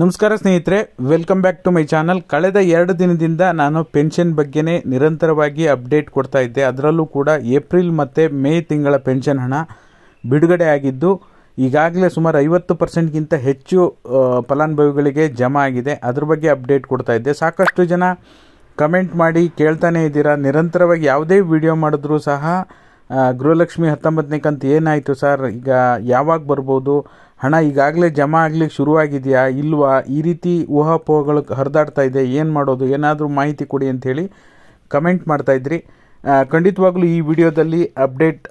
ನಮಸ್ಕಾರ ಸ್ನೇಹಿತರೆ, welcome back to my channel. ಕಳೆದ 2 ದಿನದಿಂದ ನಾನು ಪೆನ್ಷನ್ ಬಗ್ಗೆನೇ ನಿರಂತರವಾಗಿ ಅಪ್ಡೇಟ್ ಕೊಡ್ತಾ ಇದ್ದೆ. ಅದರಲ್ಲೂ ಕೂಡ ಏಪ್ರಿಲ್ ಮತ್ತು ಮೇ ತಿಂಗಳ ಪೆನ್ಷನ್ ಹಣ ಬಿಡುಗಡೆ ಆಗಿದ್ದು ಈಗಾಗಲೇ ಸುಮಾರು 50%ಗಿಂತ ಹೆಚ್ಚು ಫಲಾನುಭವಿಗಳಿಗೆ ಜಮಾ ಆಗಿದೆ. ಅದ್ರ ಬಗ್ಗೆ ಅಪ್ಡೇಟ್ ಕೊಡ್ತಾ ಇದ್ದೆ. ಸಾಕಷ್ಟು ಜನ ಕಮೆಂಟ್ ಮಾಡಿ ಕೇಳ್ತಾನೆ ಇದ್ದೀರಾ, ನಿರಂತರವಾಗಿ ಯಾವುದೇ ವಿಡಿಯೋ ಮಾಡಿದ್ರೂ ಸಹ ಗೃಹಲಕ್ಷ್ಮಿ 19ನೇ ಕಂತು ಏನಾಯಿತು ಸರ್, ಈಗ ಯಾವಾಗ ಬರ್ಬೋದು, ಹಣ ಈಗಾಗಲೇ ಜಮಾ ಆಗ್ಲಿಕ್ಕೆ ಶುರುವಾಗಿದೆಯಾ ಇಲ್ವಾ, ಈ ರೀತಿ ಊಹಾಪೋಹಗಳು ಹರಿದಾಡ್ತಾ ಇದೆ, ಏನು ಮಾಡೋದು, ಏನಾದರೂ ಮಾಹಿತಿ ಕೊಡಿ ಅಂಥೇಳಿ ಕಮೆಂಟ್ ಮಾಡ್ತಾಯಿದ್ರಿ. ಖಂಡಿತವಾಗ್ಲೂ ಈ ವಿಡಿಯೋದಲ್ಲಿ ಅಪ್ಡೇಟ್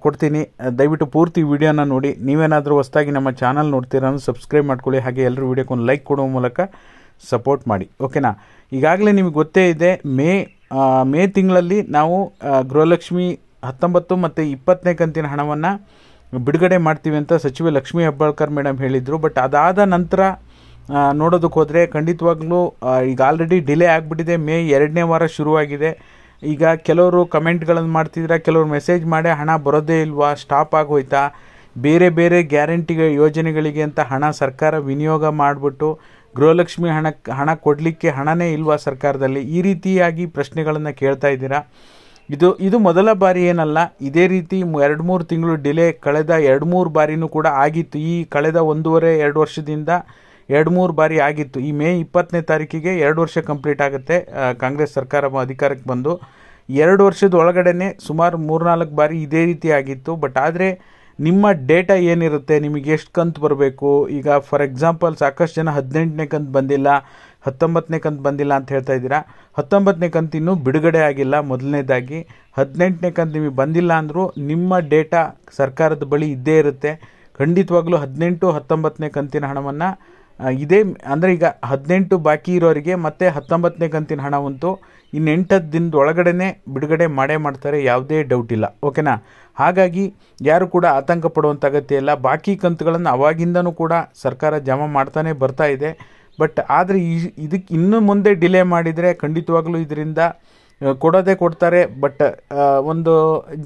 ಕೊಡ್ತೀನಿ. ದಯವಿಟ್ಟು ಪೂರ್ತಿ ವಿಡಿಯೋನ ನೋಡಿ. ನೀವೇನಾದರೂ ಹೊಸದಾಗಿ ನಮ್ಮ ಚಾನಲ್ ನೋಡ್ತೀರಾ ಅಂದ್ರೆ ಸಬ್ಸ್ಕ್ರೈಬ್ ಮಾಡ್ಕೊಳ್ಳಿ. ಹಾಗೆ ಎಲ್ಲರೂ ವಿಡಿಯೋಕ್ಕೊಂದು ಲೈಕ್ ಕೊಡುವ ಮೂಲಕ ಸಪೋರ್ಟ್ ಮಾಡಿ, ಓಕೆನಾ. ಈಗಾಗಲೇ ನಿಮಗೆ ಗೊತ್ತೇ ಇದೆ, ಮೇ ತಿಂಗಳಲ್ಲಿ ನಾವು ಗೃಹಲಕ್ಷ್ಮಿ 19 ಮತ್ತು 20ನೇ ಕಂತಿನ ಹಣವನ್ನು ಬಿಡುಗಡೆ ಮಾಡ್ತೀವಿ ಅಂತ ಸಚಿವೆ ಲಕ್ಷ್ಮೀ ಹೆಬ್ಬಾಳ್ಕರ್ ಮೇಡಮ್ ಹೇಳಿದರು. ಬಟ್ ಅದಾದ ನಂತರ ನೋಡೋದಕ್ಕೆ ಹೋದರೆ ಖಂಡಿತವಾಗ್ಲೂ ಈಗ ಆಲ್ರೆಡಿ ಡಿಲೇ ಆಗಿಬಿಟ್ಟಿದೆ. ಮೇ 2ನೇ ವಾರ ಶುರುವಾಗಿದೆ. ಈಗ ಕೆಲವರು ಕಮೆಂಟ್ಗಳನ್ನು ಮಾಡ್ತಿದ್ರೆ, ಕೆಲವರು ಮೆಸೇಜ್ ಮಾಡಿ ಹಣ ಬರೋದೇ ಇಲ್ವಾ, ಸ್ಟಾಪ್ ಆಗೋಯ್ತಾ, ಬೇರೆ ಬೇರೆ ಗ್ಯಾರಂಟಿ ಯೋಜನೆಗಳಿಗೆ ಅಂತ ಹಣ ಸರ್ಕಾರ ವಿನಿಯೋಗ ಮಾಡಿಬಿಟ್ಟು ಗೃಹಲಕ್ಷ್ಮಿ ಹಣ ಕೊಡಲಿಕ್ಕೆ ಹಣನೇ ಇಲ್ವಾ ಸರ್ಕಾರದಲ್ಲಿ, ಈ ರೀತಿಯಾಗಿ ಪ್ರಶ್ನೆಗಳನ್ನು ಕೇಳ್ತಾ ಇದ್ದೀರಾ. ಇದು ಮೊದಲ ಬಾರಿ ಏನಲ್ಲ, ಇದೇ ರೀತಿ 2-3 ತಿಂಗಳು ಡಿಲೇ ಕಳೆದ 2-3 ಬಾರಿನೂ ಕೂಡ ಆಗಿತ್ತು. ಈ ಕಳೆದ 1.5-2 ವರ್ಷದಿಂದ 2-3 ಬಾರಿ ಆಗಿತ್ತು. ಈ ಮೇ 20ನೇ ತಾರೀಕಿಗೆ 2 ವರ್ಷ ಕಂಪ್ಲೀಟ್ ಆಗುತ್ತೆ ಕಾಂಗ್ರೆಸ್ ಸರ್ಕಾರ ಅಧಿಕಾರಕ್ಕೆ ಬಂದು. 2 ವರ್ಷದ ಒಳಗಡೆನೆ ಸುಮಾರು 3-4 ಬಾರಿ ಇದೇ ರೀತಿ ಆಗಿತ್ತು. ಬಟ್ ಆದರೆ ನಿಮ್ಮ ಡೇಟಾ ಏನಿರುತ್ತೆ, ನಿಮಗೆ ಎಷ್ಟು ಕಂತು ಬರಬೇಕು, ಈಗ ಫಾರ್ ಎಕ್ಸಾಂಪಲ್ ಸಾಕಷ್ಟು ಜನ 18ನೇ ಕಂತು ಬಂದಿಲ್ಲ, 19ನೇ ಕಂತು ಬಂದಿಲ್ಲ ಅಂತ ಹೇಳ್ತಾ ಇದ್ದೀರಾ. 19ನೇ ಕಂತು ಇನ್ನೂ ಬಿಡುಗಡೆ ಆಗಿಲ್ಲ. ಮೊದಲನೇದಾಗಿ 18ನೇ ಕಂತು ನಿಮಗೆ ಬಂದಿಲ್ಲ ಅಂದರೂ ನಿಮ್ಮ ಡೇಟಾ ಸರ್ಕಾರದ ಬಳಿ ಇದ್ದೇ ಇರುತ್ತೆ. ಖಂಡಿತವಾಗ್ಲೂ 18-19ನೇ ಕಂತಿನ ಹಣವನ್ನು ಇದೇ ಅಂದರೆ ಈಗ 18 ಬಾಕಿ ಇರೋರಿಗೆ ಮತ್ತು 19ನೇ ಕಂತಿನ ಹಣವಂತೂ ಇನ್ನು 8 ದಿನದ ಒಳಗಡೆ ಬಿಡುಗಡೆ ಮಾಡೇ ಮಾಡ್ತಾರೆ, ಯಾವುದೇ ಡೌಟ್ ಇಲ್ಲ, ಓಕೆನಾ. ಹಾಗಾಗಿ ಯಾರು ಕೂಡ ಆತಂಕ ಪಡುವಂಥ ಅಗತ್ಯ ಇಲ್ಲ. ಬಾಕಿ ಕಂತುಗಳನ್ನು ಅವಾಗಿಂದನೂ ಕೂಡ ಸರ್ಕಾರ ಜಮಾ ಮಾಡ್ತಾನೆ ಬರ್ತಾ ಇದೆ. ಬಟ್ ಆದರೆ ಇದಕ್ಕೆ ಇನ್ನು ಮುಂದೆ ಡಿಲೇ ಮಾಡಿದರೆ ಖಂಡಿತವಾಗ್ಲೂ ಇದರಿಂದ ಕೊಡೋದೇ ಕೊಡ್ತಾರೆ. ಬಟ್ ಒಂದು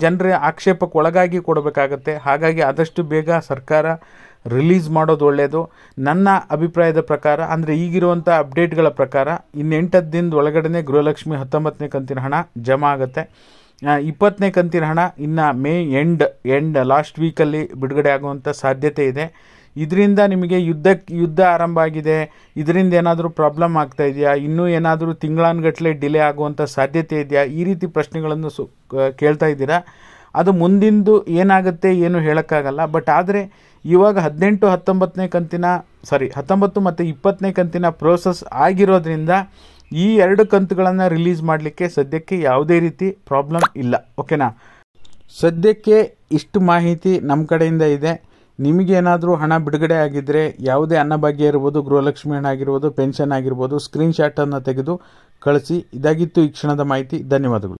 ಜನರ ಆಕ್ಷೇಪಕ್ಕೆ ಒಳಗಾಗಿ ಕೊಡಬೇಕಾಗತ್ತೆ. ಹಾಗಾಗಿ ಆದಷ್ಟು ಬೇಗ ಸರ್ಕಾರ ರಿಲೀಸ್ ಮಾಡೋದು ಒಳ್ಳೆಯದು. ನನ್ನ ಅಭಿಪ್ರಾಯದ ಪ್ರಕಾರ, ಅಂದರೆ ಈಗಿರುವಂಥ ಅಪ್ಡೇಟ್ಗಳ ಪ್ರಕಾರ ಇನ್ನು 8 ದಿನದ ಒಳಗಡೆ ಗೃಹಲಕ್ಷ್ಮಿ 19ನೇ ಕಂತಿನ ಹಣ ಜಮಾ ಆಗುತ್ತೆ. 20ನೇ ಕಂತಿನ ಹಣ ಇನ್ನು ಮೇ ಎಂಡ್ ಲಾಸ್ಟ್ ವೀಕಲ್ಲಿ ಬಿಡುಗಡೆ ಆಗುವಂಥ ಸಾಧ್ಯತೆ ಇದೆ. ಇದರಿಂದ ನಿಮಗೆ ಯುದ್ಧ ಆರಂಭ ಆಗಿದೆ, ಇದರಿಂದ ಏನಾದರೂ ಪ್ರಾಬ್ಲಮ್ ಆಗ್ತಾ ಇದೆಯಾ, ಇನ್ನೂ ಏನಾದರೂ ತಿಂಗಳಾನುಗಟ್ಟಲೆ ಡಿಲೇ ಆಗುವಂಥ ಸಾಧ್ಯತೆ ಇದೆಯಾ, ಈ ರೀತಿ ಪ್ರಶ್ನೆಗಳನ್ನು ಕೇಳ್ತಾ ಇದ್ದೀರಾ. ಅದು ಮುಂದಿಂದು ಏನಾಗುತ್ತೆ ಏನು ಹೇಳೋಕ್ಕಾಗಲ್ಲ. ಬಟ್ ಆದರೆ ಇವಾಗ 19 ಮತ್ತು 20ನೇ ಕಂತಿನ ಪ್ರೋಸೆಸ್ ಆಗಿರೋದ್ರಿಂದ ಈ 2 ಕಂತುಗಳನ್ನು ರಿಲೀಸ್ ಮಾಡಲಿಕ್ಕೆ ಸದ್ಯಕ್ಕೆ ಯಾವುದೇ ರೀತಿ ಪ್ರಾಬ್ಲಮ್ ಇಲ್ಲ, ಓಕೆನಾ. ಸದ್ಯಕ್ಕೆ ಇಷ್ಟು ಮಾಹಿತಿ ನಮ್ಮ ಕಡೆಯಿಂದ ಇದೆ. ನಿಮಗೇನಾದರೂ ಹಣ ಬಿಡುಗಡೆ ಆಗಿದ್ದರೆ, ಯಾವುದೇ ಅನ್ನಭಾಗ್ಯ ಇರ್ಬೋದು, ಗೃಹಲಕ್ಷ್ಮಿ ಹಣ ಆಗಿರ್ಬೋದು, ಪೆನ್ಷನ್ ಆಗಿರ್ಬೋದು, ಸ್ಕ್ರೀನ್ಶಾಟನ್ನು ತೆಗೆದು ಕಳಿಸಿ. ಇದಾಗಿತ್ತು ಈ ಕ್ಷಣದ ಮಾಹಿತಿ. ಧನ್ಯವಾದಗಳು.